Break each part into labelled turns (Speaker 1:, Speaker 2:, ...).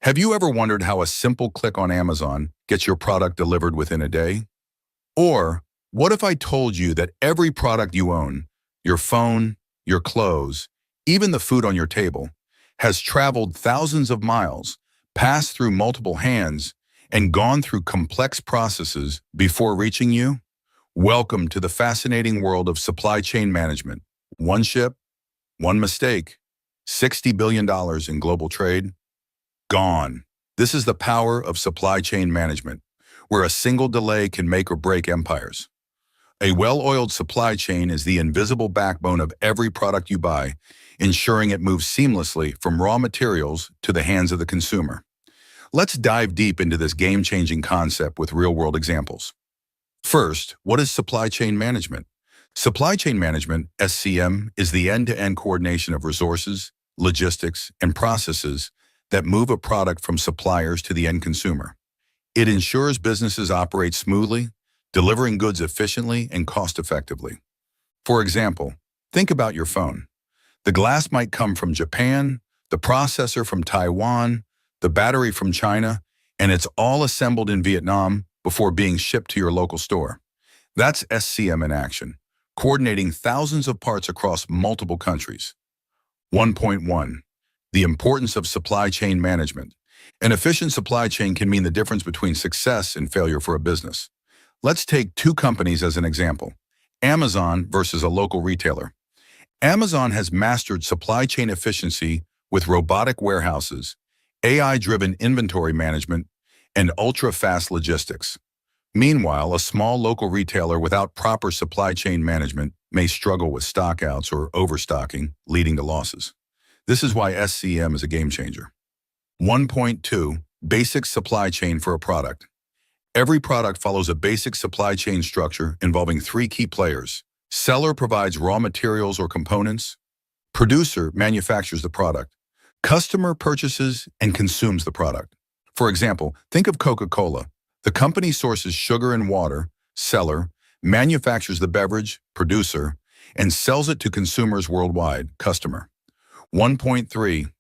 Speaker 1: Have you ever wondered how a simple click on Amazon gets your product delivered within a day? Or what if I told you that every product you own, your phone, your clothes, even the food on your table, has traveled thousands of miles, passed through multiple hands, and gone through complex processes before reaching you? Welcome to the fascinating world of supply chain management. One ship, one mistake, $60 billion in global trade, gone. This is the power of supply chain management, where a single delay can make or break empires. A well-oiled supply chain is the invisible backbone of every product you buy, ensuring it moves seamlessly from raw materials to the hands of the consumer. Let's dive deep into this game-changing concept with real-world examples. First, what is supply chain management? Supply chain management, SCM, is the end-to-end coordination of resources, logistics, and processes that move a product from suppliers to the end consumer. It ensures businesses operate smoothly, delivering goods efficiently and cost-effectively. For example, think about your phone. The glass might come from Japan, the processor from Taiwan, the battery from China, and it's all assembled in Vietnam before being shipped to your local store. That's SCM in action, coordinating thousands of parts across multiple countries. 1.1. The importance of supply chain management. An efficient supply chain can mean the difference between success and failure for a business. Let's take two companies as an example. Amazon versus a local retailer. Amazon has mastered supply chain efficiency with robotic warehouses, AI-driven inventory management, and ultra-fast logistics. Meanwhile, a small local retailer without proper supply chain management may struggle with stockouts or overstocking, leading to losses. This is why SCM is a game changer. 1.2. Basic supply chain for a product. Every product follows a basic supply chain structure involving three key players. Seller provides raw materials or components. Producer manufactures the product. Customer purchases and consumes the product. For example, think of Coca-Cola. The company sources sugar and water. Seller manufactures the beverage. Producer, and sells it to consumers worldwide. Customer. 1.3.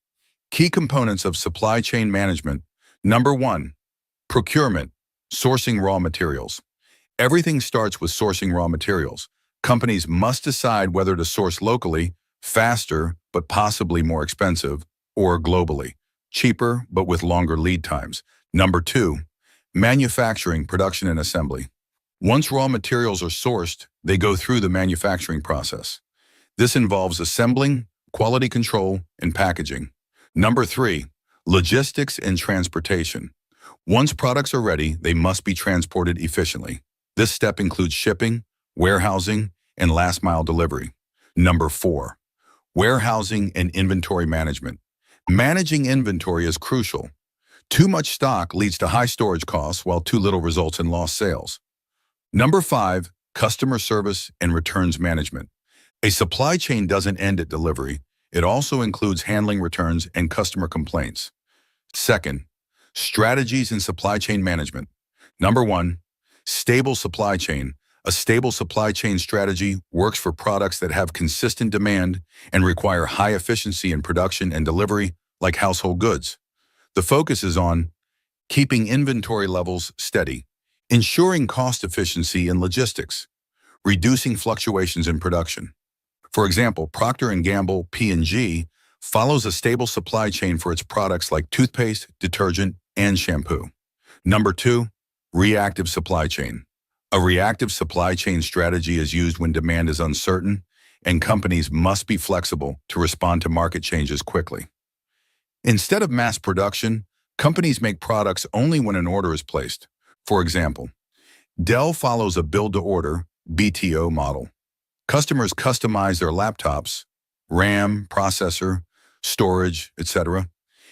Speaker 1: Key components of supply chain management. Number 1. Procurement, sourcing raw materials. Everything starts with sourcing raw materials. Companies must decide whether to source locally, faster but possibly more expensive, or globally, cheaper but with longer lead times. Number 2. Manufacturing, production, and assembly. Once raw materials are sourced, they go through the manufacturing process. This involves assembling, quality control, and packaging. Number 3. Logistics and transportation. Once products are ready, they must be transported efficiently. This step includes shipping, warehousing, and last-mile delivery. Number 4. Warehousing and inventory management. Managing inventory is crucial. Too much stock leads to high storage costs, while too little results in lost sales. Number 5. Customer service and returns management. A supply chain doesn't end at delivery. It also includes handling returns and customer complaints. Second, strategies in supply chain management. Number 1, stable supply chain. A stable supply chain strategy works for products that have consistent demand and require high efficiency in production and delivery, like household goods. The focus is on keeping inventory levels steady, ensuring cost efficiency in logistics, reducing fluctuations in production. For example, Procter & Gamble P&G follows a stable supply chain for its products like toothpaste, detergent, and shampoo. Number 2, reactive supply chain. A reactive supply chain strategy is used when demand is uncertain, and companies must be flexible to respond to market changes quickly. Instead of mass production, companies make products only when an order is placed. For example, Dell follows a build-to-order (BTO) model. Customers customize their laptops, RAM, processor, storage, etc.,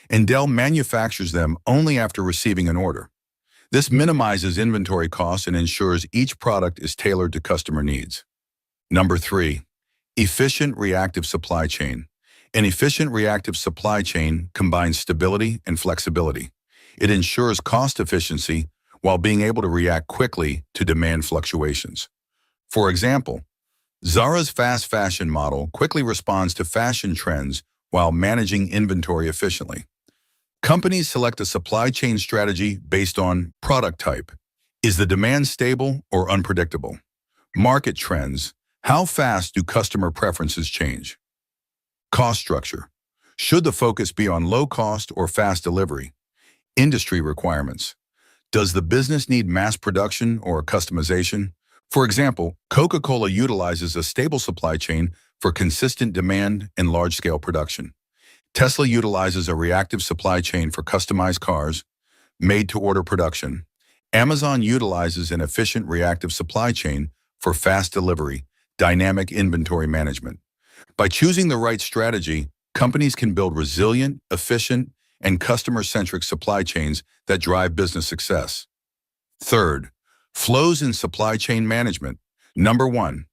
Speaker 1: and Dell manufactures them only after receiving an order. This minimizes inventory costs and ensures each product is tailored to customer needs. Number 3, efficient reactive supply chain. An efficient reactive supply chain combines stability and flexibility. It ensures cost efficiency while being able to react quickly to demand fluctuations. For example, Zara's fast fashion model quickly responds to fashion trends while managing inventory efficiently. Companies select a supply chain strategy based on product type. Is the demand stable or unpredictable? Market trends. How fast do customer preferences change? Cost structure. Should the focus be on low cost or fast delivery? Industry requirements. Does the business need mass production or customization? For example, Coca-Cola utilizes a stable supply chain for consistent demand and large-scale production. Tesla utilizes a reactive supply chain for customized cars, made-to-order production. Amazon utilizes an efficient reactive supply chain for fast delivery, dynamic inventory management. By choosing the right strategy, companies can build resilient, efficient, and customer-centric supply chains that drive business success. Third, flows in supply chain management. Number 1,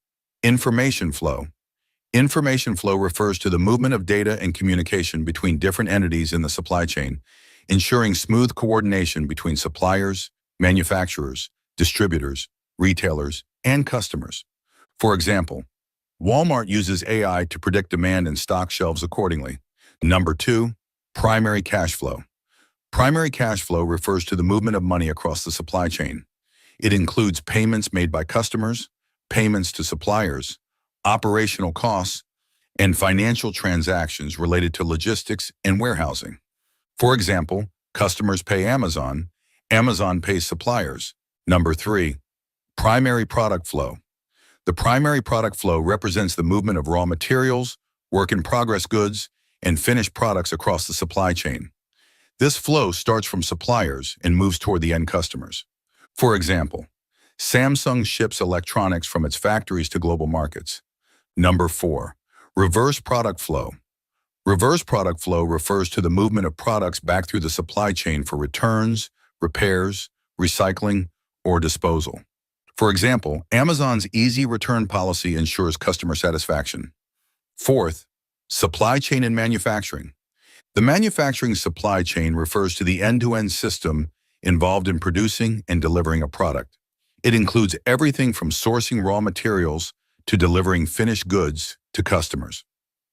Speaker 1: information flow. Information flow refers to the movement of data and communication between different entities in the supply chain, ensuring smooth coordination between suppliers, manufacturers, distributors, retailers, and customers. For example, Walmart uses AI to predict demand and stock shelves accordingly. Number 2, primary cash flow. Primary cash flow refers to the movement of money across the supply chain. It includes payments made by customers, payments to suppliers, operational costs, and financial transactions related to logistics and warehousing. For example, customers pay Amazon, Amazon pays suppliers. Number 3, primary product flow. The primary product flow represents the movement of raw materials, work-in-progress goods, and finished products across the supply chain. This flow starts from suppliers and moves toward the end customers. For example, Samsung ships electronics from its factories to global markets. Number 4, reverse product flow. Reverse product flow refers to the movement of products back through the supply chain for returns, repairs, recycling, or disposal. For example, Amazon's easy return policy ensures customer satisfaction. Fourth, supply chain and manufacturing. The manufacturing supply chain refers to the end-to-end system involved in producing and delivering a product. It includes everything from sourcing raw materials to delivering finished goods to customers.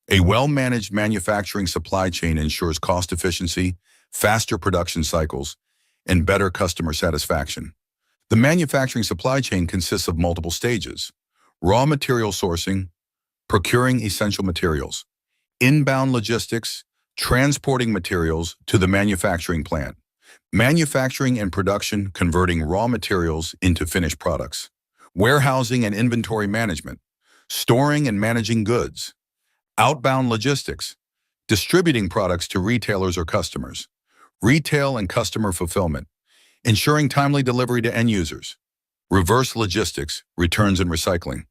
Speaker 1: A well-managed manufacturing supply chain ensures cost efficiency, faster production cycles, and better customer satisfaction. The manufacturing supply chain consists of multiple stages: raw material sourcing, procuring essential materials, inbound logistics, transporting materials to the manufacturing plant, manufacturing and production converting raw materials into finished products, warehousing and inventory management, storing and managing goods, outbound logistics, distributing products to retailers or customers, retail and customer fulfillment, ensuring timely delivery to end users, reverse logistics, returns and recycling,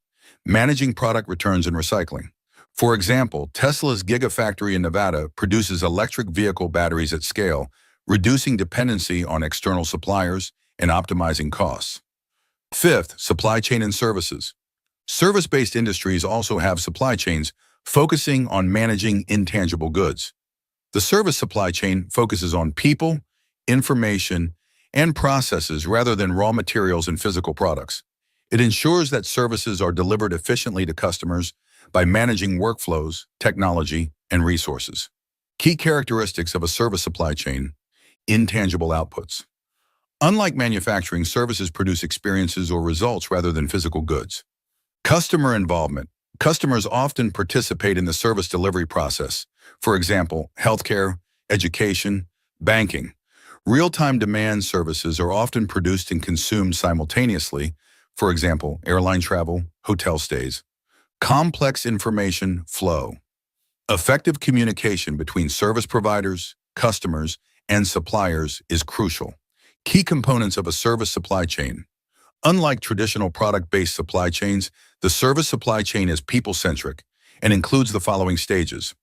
Speaker 1: managing product returns and recycling. For example, Tesla's Gigafactory in Nevada produces electric vehicle batteries at scale, reducing dependency on external suppliers and optimizing costs. Fifth, supply chain and services. Service-based industries also have supply chains focusing on managing intangible goods. The service supply chain focuses on people, information, and processes rather than raw materials and physical products. It ensures that services are delivered efficiently to customers by managing workflows, technology, and resources. Key characteristics of a service supply chain: intangible outputs. Unlike manufacturing, services produce experiences or results rather than physical goods. Customer involvement. Customers often participate in the service delivery process. For example, healthcare, education, banking. Real-time demand services are often produced and consumed simultaneously. For example, airline travel, hotel stays. Complex information flow. Effective communication between service providers, customers, and suppliers is crucial. Key components of a service supply chain. Unlike traditional product-based supply chains, the service supply chain is people-centric and includes the following stages: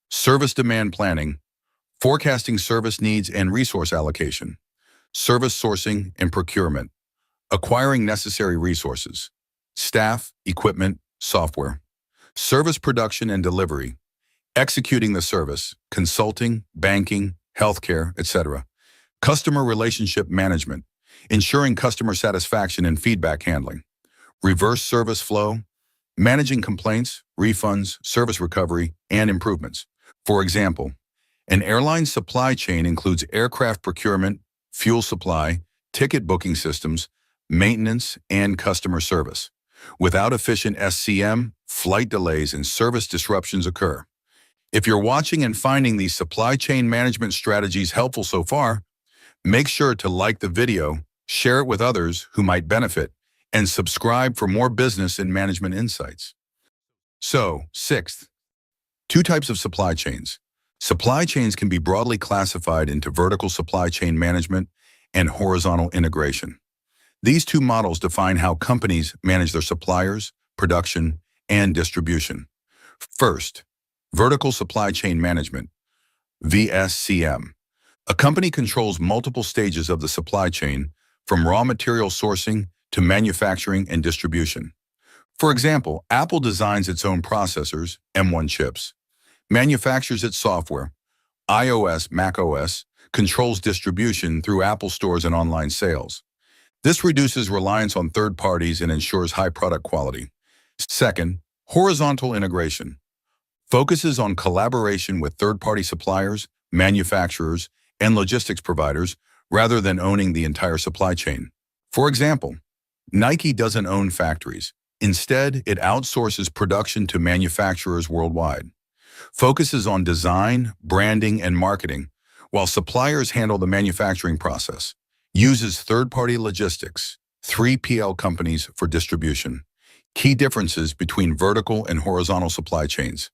Speaker 1: service demand planning, forecasting service needs and resource allocation, service sourcing and procurement, acquiring necessary resources, staff, equipment, software, service production and delivery, executing the service, consulting, banking, healthcare, etc., customer relationship management, ensuring customer satisfaction and feedback handling, reverse service flow, managing complaints, refunds, service recovery, and improvements. For example, An airline supply chain includes aircraft procurement, fuel supply, ticket booking systems, maintenance, and customer service. Without efficient SCM, flight delays and service disruptions occur. If you're watching and finding these supply chain management strategies helpful so far, make sure to like the video, share it with others who might benefit, and subscribe for more business and management insights. So, sixth, two types of supply chains. Supply chains can be broadly classified into vertical supply chain management and horizontal integration. These two models define how companies manage their suppliers, production, and distribution. First, vertical supply chain management, VSCM. A company controls multiple stages of the supply chain, from raw material sourcing to manufacturing and distribution. For example, Apple designs its own processors, M1 chips, manufactures its software, iOS, macOS, controls distribution through Apple stores and online sales. This reduces reliance on third parties and ensures high product quality. Second, horizontal integration focuses on collaboration with third-party suppliers, manufacturers, and logistics providers rather than owning the entire supply chain. For example, Nike doesn't own factories. Instead, it outsources production to manufacturers worldwide, focuses on design, branding, and marketing, while suppliers handle the manufacturing process, uses third-party logistics, 3PL companies for distribution. Key differences between vertical and horizontal supply chains.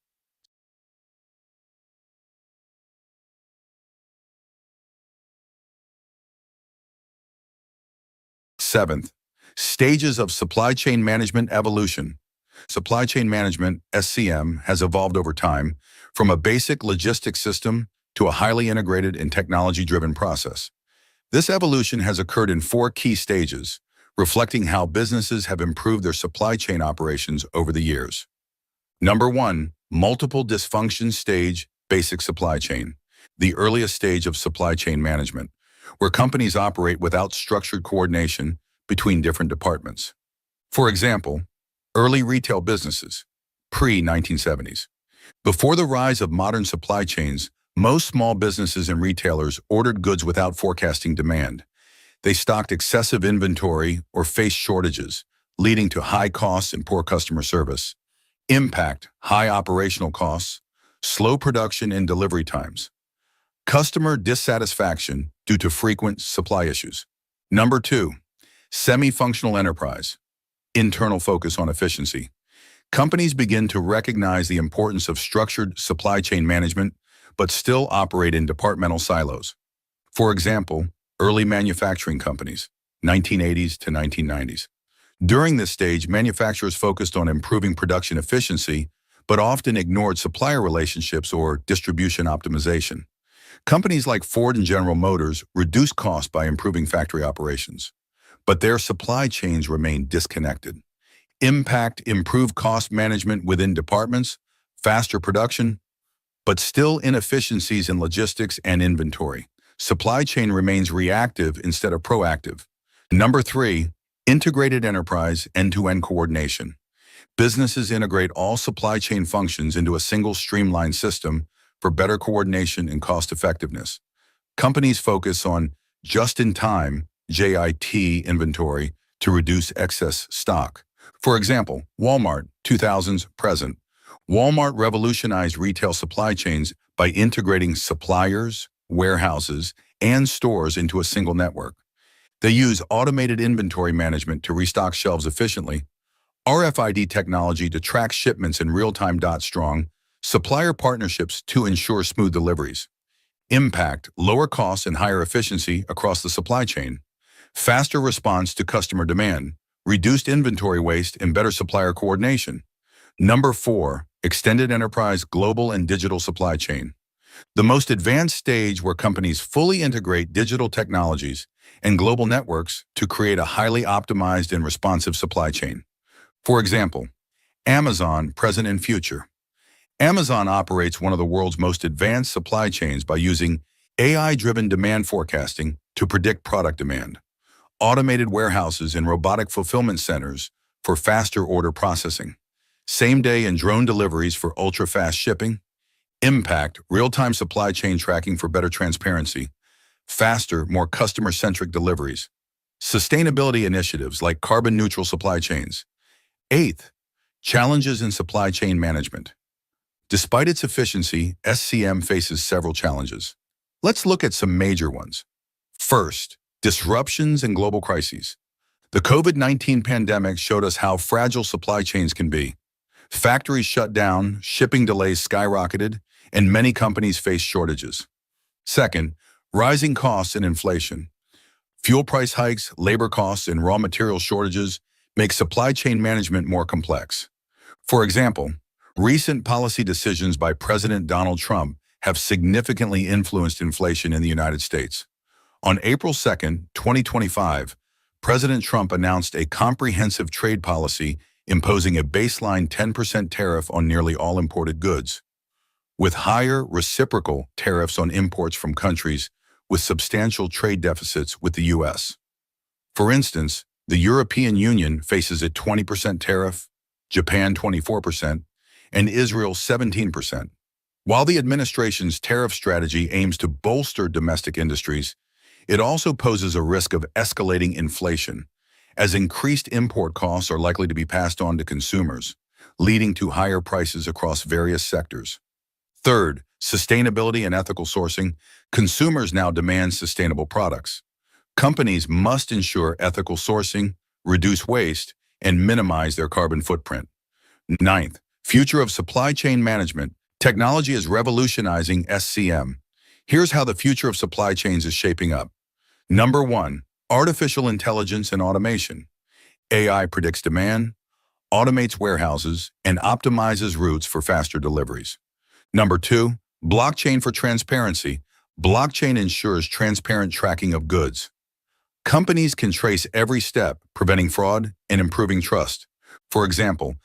Speaker 1: Seventh, stages of supply chain management evolution. Supply chain management, SCM, has evolved over time from a basic logistics system to a highly integrated and technology-driven process. This evolution has occurred in four key stages, reflecting how businesses have improved their supply chain operations over the years. Number one, multiple dysfunction stage, basic supply chain, the earliest stage of supply chain management, where companies operate without structured coordination between different departments. For example, early retail businesses, pre-1970s. Before the rise of modern supply chains, most small businesses and retailers ordered goods without forecasting demand. They stocked excessive inventory or faced shortages, leading to high costs and poor customer service. Impact, high operational costs, slow production and delivery times. Customer dissatisfaction due to frequent supply issues. Number two, semi-functional enterprise, internal focus on efficiency. Companies begin to recognize the importance of structured supply chain management, but still operate in departmental silos. For example, early manufacturing companies, 1980s to 1990s. During this stage, manufacturers focused on improving production efficiency, but often ignored supplier relationships or distribution optimization. Companies like Ford and General Motors reduced costs by improving factory operations, but their supply chains remained disconnected. Impact, improved cost management within departments, faster production, but still inefficiencies in logistics and inventory. Supply chain remains reactive instead of proactive. Number three, integrated enterprise end-to-end coordination. Businesses integrate all supply chain functions into a single streamlined system for better coordination and cost effectiveness. Companies focus on just-in-time JIT inventory to reduce excess stock. For example, Walmart, 2000s present. Walmart revolutionized retail supply chains by integrating suppliers, warehouses, and stores into a single network. They use automated inventory management to restock shelves efficiently, RFID technology to track shipments in real-time. Strong supplier partnerships to ensure smooth deliveries. Impact, lower costs and higher efficiency across the supply chain. Faster response to customer demand, reduced inventory waste, and better supplier coordination. Number four, extended enterprise global and digital supply chain. The most advanced stage where companies fully integrate digital technologies and global networks to create a highly optimized and responsive supply chain. For example, Amazon, present and future. Amazon operates one of the world's most advanced supply chains by using AI-driven demand forecasting to predict product demand, automated warehouses and robotic fulfillment centers for faster order processing, same-day and drone deliveries for ultra-fast shipping, Impact, real-time supply chain tracking for better transparency. Faster, more customer-centric deliveries. Sustainability initiatives like carbon-neutral supply chains. Eighth, challenges in supply chain management. Despite its efficiency, SCM faces several challenges. Let's look at some major ones. First, disruptions and global crises. The COVID-19 pandemic showed us how fragile supply chains can be. Factories shut down, shipping delays skyrocketed, and many companies faced shortages. Second, rising costs and inflation. Fuel price hikes, labor costs, and raw material shortages make supply chain management more complex. For example, recent policy decisions by President Donald Trump have significantly influenced inflation in the United States. On April 2, 2025, President Trump announced a comprehensive trade policy imposing a baseline 10% tariff on nearly all imported goods, with higher reciprocal tariffs on imports from countries with substantial trade deficits with the U.S. For instance, the European Union faces a 20% tariff, Japan 24%, and Israel 17%. While the administration's tariff strategy aims to bolster domestic industries, it also poses a risk of escalating inflation, as increased import costs are likely to be passed on to consumers, leading to higher prices across various sectors. Third, sustainability and ethical sourcing. Consumers now demand sustainable products. Companies must ensure ethical sourcing, reduce waste, and minimize their carbon footprint. Ninth, future of supply chain management. Technology is revolutionizing SCM. Here's how the future of supply chains is shaping up. Number 1, artificial intelligence and automation. AI predicts demand, automates warehouses, and optimizes routes for faster deliveries. Number 2, blockchain for transparency. Blockchain ensures transparent tracking of goods. Companies can trace every step, preventing fraud and improving trust. For example,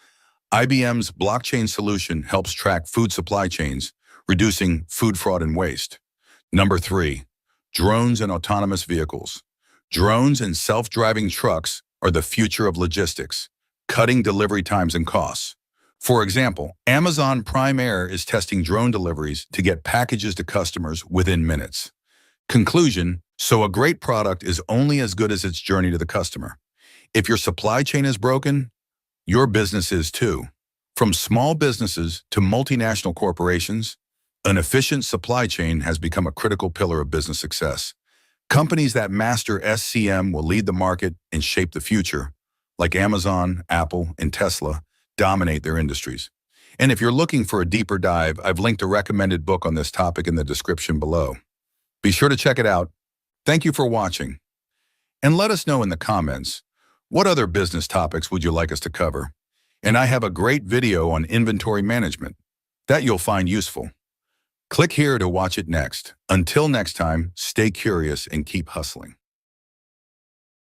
Speaker 1: IBM's blockchain solution helps track food supply chains, reducing food fraud and waste. Number 3, drones and autonomous vehicles. Drones and self-driving trucks are the future of logistics, cutting delivery times and costs. For example, Amazon Premiere is testing drone deliveries to get packages to customers within minutes. Conclusion, so a great product is only as good as its journey to the customer. If your supply chain is broken, your business is too. From small businesses to multinational corporations, an efficient supply chain has become a critical pillar of business success. Companies that master SCM will lead the market and shape the future, like Amazon, Apple, and Tesla dominate their industries. And if you're looking for a deeper dive, I've linked a recommended book on this topic in the description below. Be sure to check it out. Thank you for watching. And let us know in the comments, what other business topics would you like us to cover? And I have a great video on inventory management that you'll find useful. Click here to watch it next. Until next time, stay curious and keep hustling.